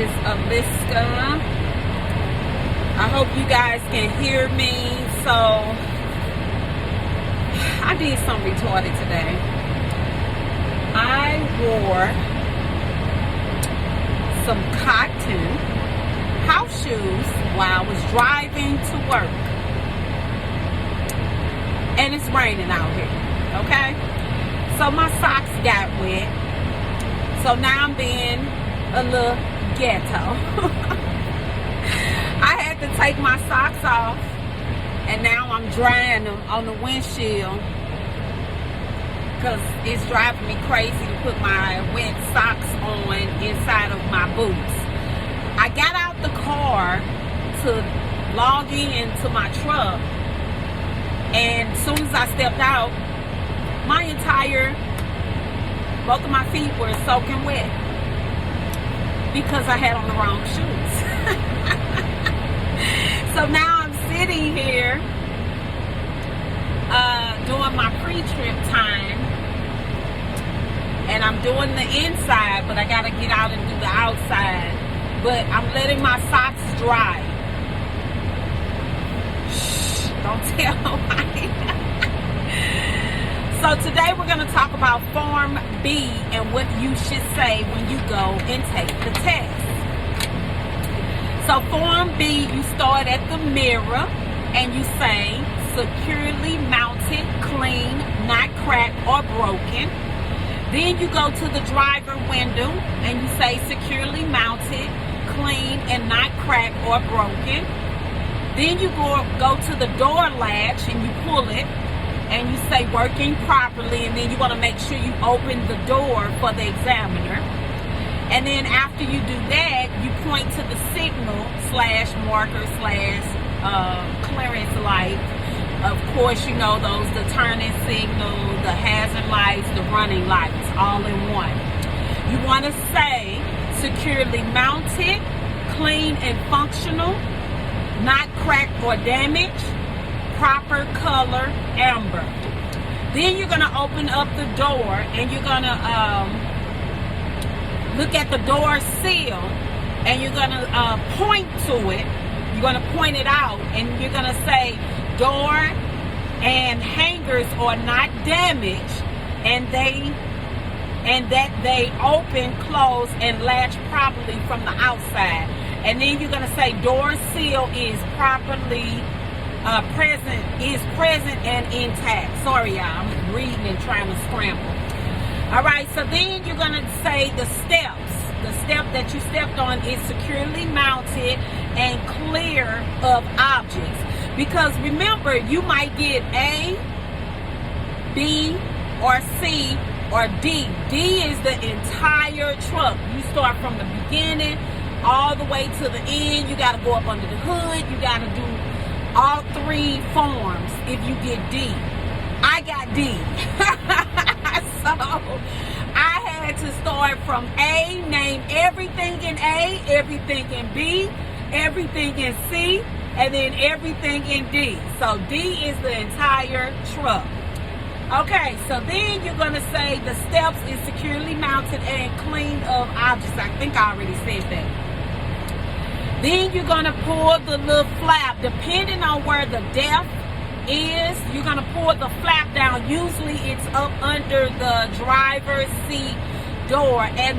is Aliska. I hope you guys can hear me. So I did something retarded today. I wore some cotton house shoes while I was driving to work. And it's raining out here, okay? So my socks got wet. So now I'm being a little ghetto. I had to take my socks off, and now I'm drying them on the windshield because it's driving me crazy to put my wet socks on inside of my boots. I got out the car to log into my truck, and as soon as I stepped out, both of my feet were soaking wet because I had on the wrong shoes. So now I'm sitting here doing my pre-trip time, and I'm doing the inside, but I gotta get out and do the outside. But I'm letting my socks dry. Shh, don't tell nobody. So today we're going to talk about Form B and what you should say when you go and take the test. So Form B, you start at the mirror and you say, securely mounted, clean, not cracked or broken. Then you go to the driver window and you say, securely mounted, clean, and not cracked or broken. Then you go to the door latch and you pull it. And you say working properly, and then you want to make sure you open the door for the examiner. And then after you do that, you point to the signal /marker clearance light. Of course, you know those, the turning signal, the hazard lights, the running lights, all in one. You want to say securely mounted, clean and functional, not cracked or damaged, proper color, amber. Then you're going to open up the door and you're going to look at the door seal, and you're going to point to it. You're going to point it out, and you're going to say door and hangers are not damaged, and that they open, close, and latch properly from the outside. And then you're going to say door seal is properly present and intact. Sorry, y'all, I'm reading and trying to scramble. All right, so then you're going to say the steps. The step that you stepped on is securely mounted and clear of objects. Because remember, you might get A, B, or C, or D. D is the entire truck. You start from the beginning all the way to the end. You got to go up under the hood. You got to do all three forms if you get D. I got D. So I had to start from A, name everything in A, everything in B, everything in C, and then everything in D. So D is the entire truck. Okay, so then you're going to say the steps is securely mounted and clean of objects. I think I already said that. Then you're going to pull the little flap. Depending on where the depth is, you're going to pull the flap down. Usually it's up under the driver's seat door. And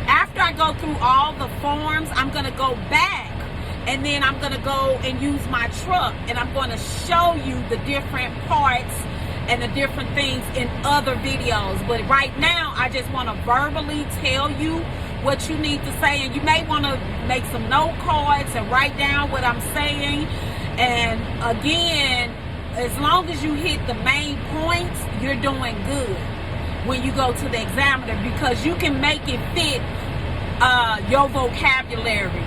after I go through all the forms, I'm going to go back. And then I'm going to go and use my truck. And I'm going to show you the different parts and the different things in other videos. But right now, I just want to verbally tell you what you need to say, and you may want to make some note cards and write down what I'm saying. And again, as long as you hit the main points, you're doing good when you go to the examiner, because you can make it fit your vocabulary,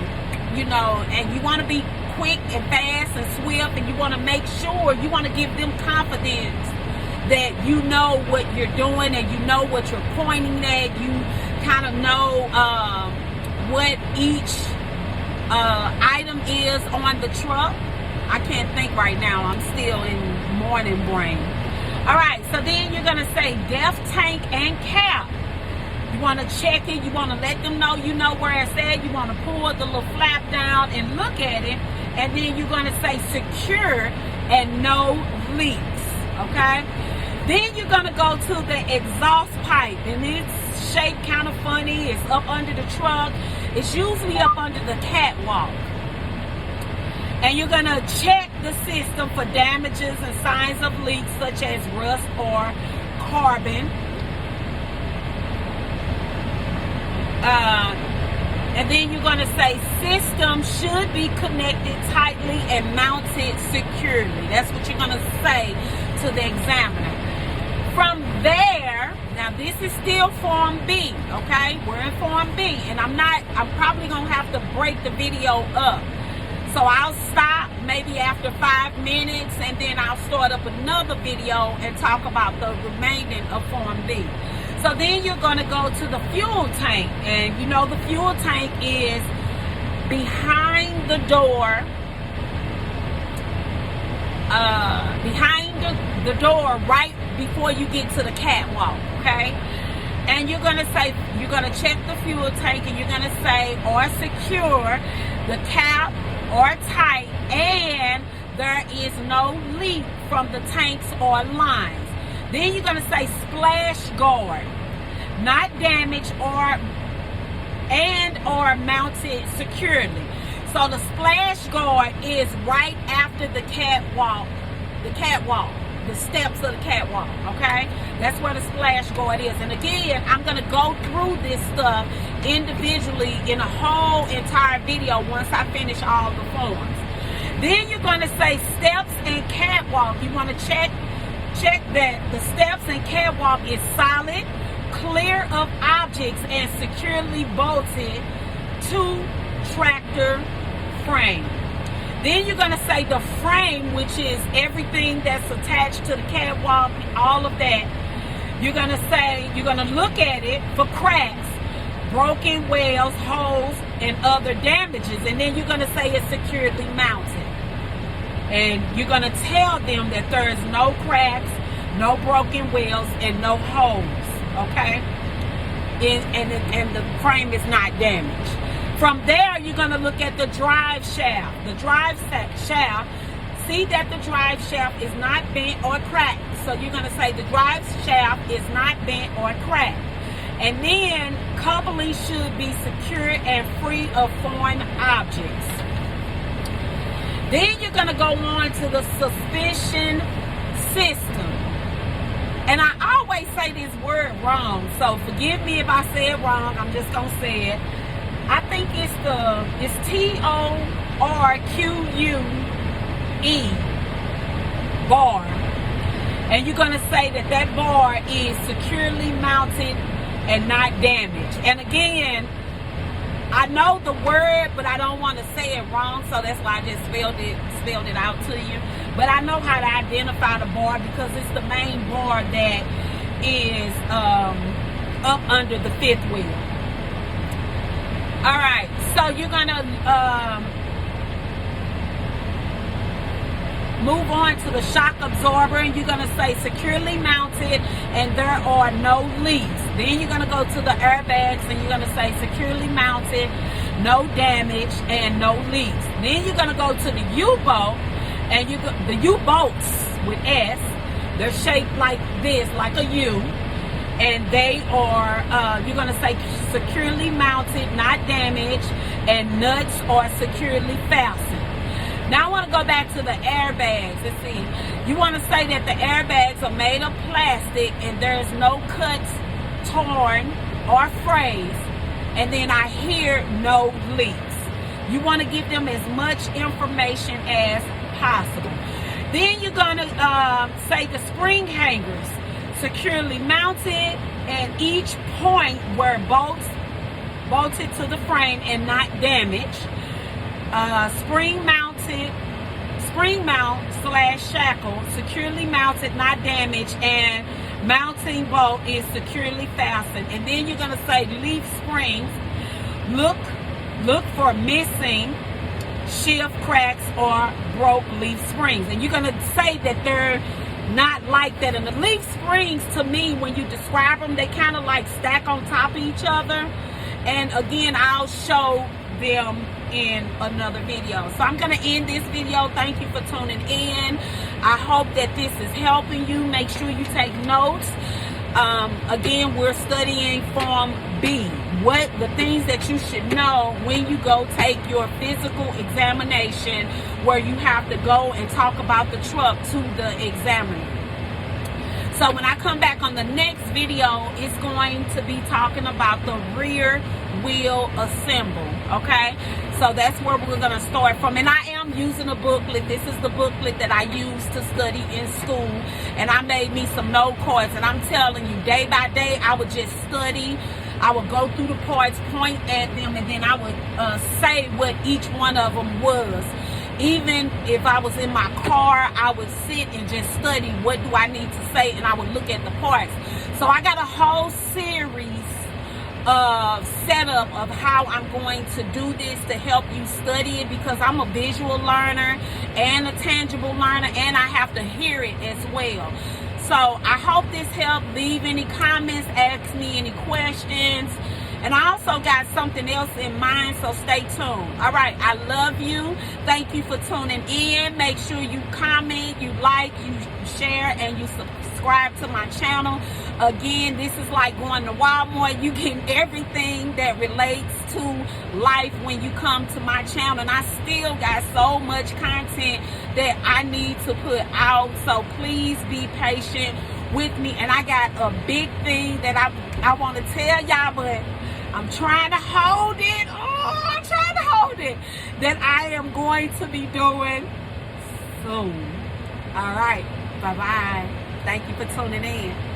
you know. And you want to be quick and fast and swift, and you want to make sure, you want to give them confidence that you know what you're doing and you know what you're pointing at. You kind of know what each item is on the truck. I can't think right now. I'm still in morning brain. All right, so then you're going to say depth tank and cap. You want to check it. You want to let them know you know where it's at. You want to pull the little flap down and look at it. And then you're going to say secure and no leaks. Okay? Then you're going to go to the exhaust pipe. And it's shaped kind of funny. It's up under the truck. It's usually up under the catwalk. And you're going to check the system for damages and signs of leaks such as rust or carbon. And then you're going to say system should be connected tightly and mounted securely. That's what you're going to say to the examiner. From there, now this is still Form B, okay? We're in Form B, and I'm probably going to have to break the video up. So I'll stop maybe after 5 minutes, and then I'll start up another video and talk about the remaining of Form B. So then you're going to go to the fuel tank, and you know the fuel tank is behind the door, the door right before you get to the catwalk, okay? And you're going to say, you're going to check the fuel tank, and you're going to say, or secure the cap or tight, and there is no leak from the tanks or lines. Then you're going to say splash guard, not damaged or mounted securely. So the splash guard is right after the catwalk, the steps of the catwalk, okay? That's where the splash guard is. And again, I'm going to go through this stuff individually in a whole entire video once I finish all the forms. Then you're going to say steps and catwalk. You want to check that the steps and catwalk is solid, clear of objects, and securely bolted to tractor frame. Then you're going to say the frame, which is everything that's attached to the catwalk, all of that. You're going to say, you're going to look at it for cracks, broken welds, holes, and other damages. And then you're going to say it's securely mounted. And you're going to tell them that there is no cracks, no broken welds, and no holes, okay? And the frame is not damaged. From there, you're going to look at the drive shaft. The drive shaft, see that the drive shaft is not bent or cracked. So you're going to say the drive shaft is not bent or cracked. And then coupling should be secure and free of foreign objects. Then you're going to go on to the suspension system. And I always say this word wrong, so forgive me if I say it wrong. I'm just going to say it. I think it's T-O-R-Q-U-E, bar. And you're going to say that bar is securely mounted and not damaged. And again, I know the word, but I don't want to say it wrong, so that's why I just spelled it out to you. But I know how to identify the bar because it's the main bar that is up under the fifth wheel. All right, so you're going to move on to the shock absorber, and you're going to say securely mounted and there are no leaks. Then you're going to go to the airbags, and you're going to say securely mounted, no damage, and no leaks. Then you're going to go to the U-boat, and the U-boats with S, they're shaped like this, like a U. And they are, you're going to say securely mounted, not damaged, and nuts are securely fastened. Now I want to go back to the airbags. Let's see. You want to say that the airbags are made of plastic and there's no cuts, torn, or frays. And then I hear no leaks. You want to give them as much information as possible. Then you're going to say the spring hangers, securely mounted, and each point were bolted to the frame and not damaged. Spring mount / shackle, securely mounted, not damaged, and mounting bolt is securely fastened. And then you're going to say leaf springs. Look for missing shift cracks or broke leaf springs. And you're going to say that they're not like that. And the leaf springs, to me, when you describe them, they kind of like stack on top of each other. And again, I'll show them in another video. So I'm going to end this video. Thank you for tuning in. I hope that this is helping you. Make sure you take notes. Again, we're studying Form B. What the things that you should know when you go take your physical examination, where you have to go and talk about the truck to the examiner. So when I come back on the next video, it's going to be talking about the rear wheel assemble. Okay, so that's where we're going to start from. And I am using a booklet. This is the booklet that I used to study in school, and I made me some note cards. And I'm telling you, day by day, I would just study. I would go through the parts, point at them, and then I would say what each one of them was. Even if I was in my car, I would sit and just study what do I need to say, and I would look at the parts. So I got a whole series of setup of how I'm going to do this to help you study it, because I'm a visual learner and a tangible learner, and I have to hear it as well. So I hope this helped. Leave any comments, ask me any questions. And I also got something else in mind, so stay tuned. All right, I love you. Thank you for tuning in. Make sure you comment, you like, you share, and you subscribe to my channel. Again, this is like going to Walmart. You get everything that relates to life when you come to my channel. And I still got so much content that I need to put out. So please be patient with me. And I got a big thing that I want to tell y'all, but I'm trying to hold it. Oh, I'm trying to hold it. That I am going to be doing soon. All right. Bye-bye. Thank you for tuning in.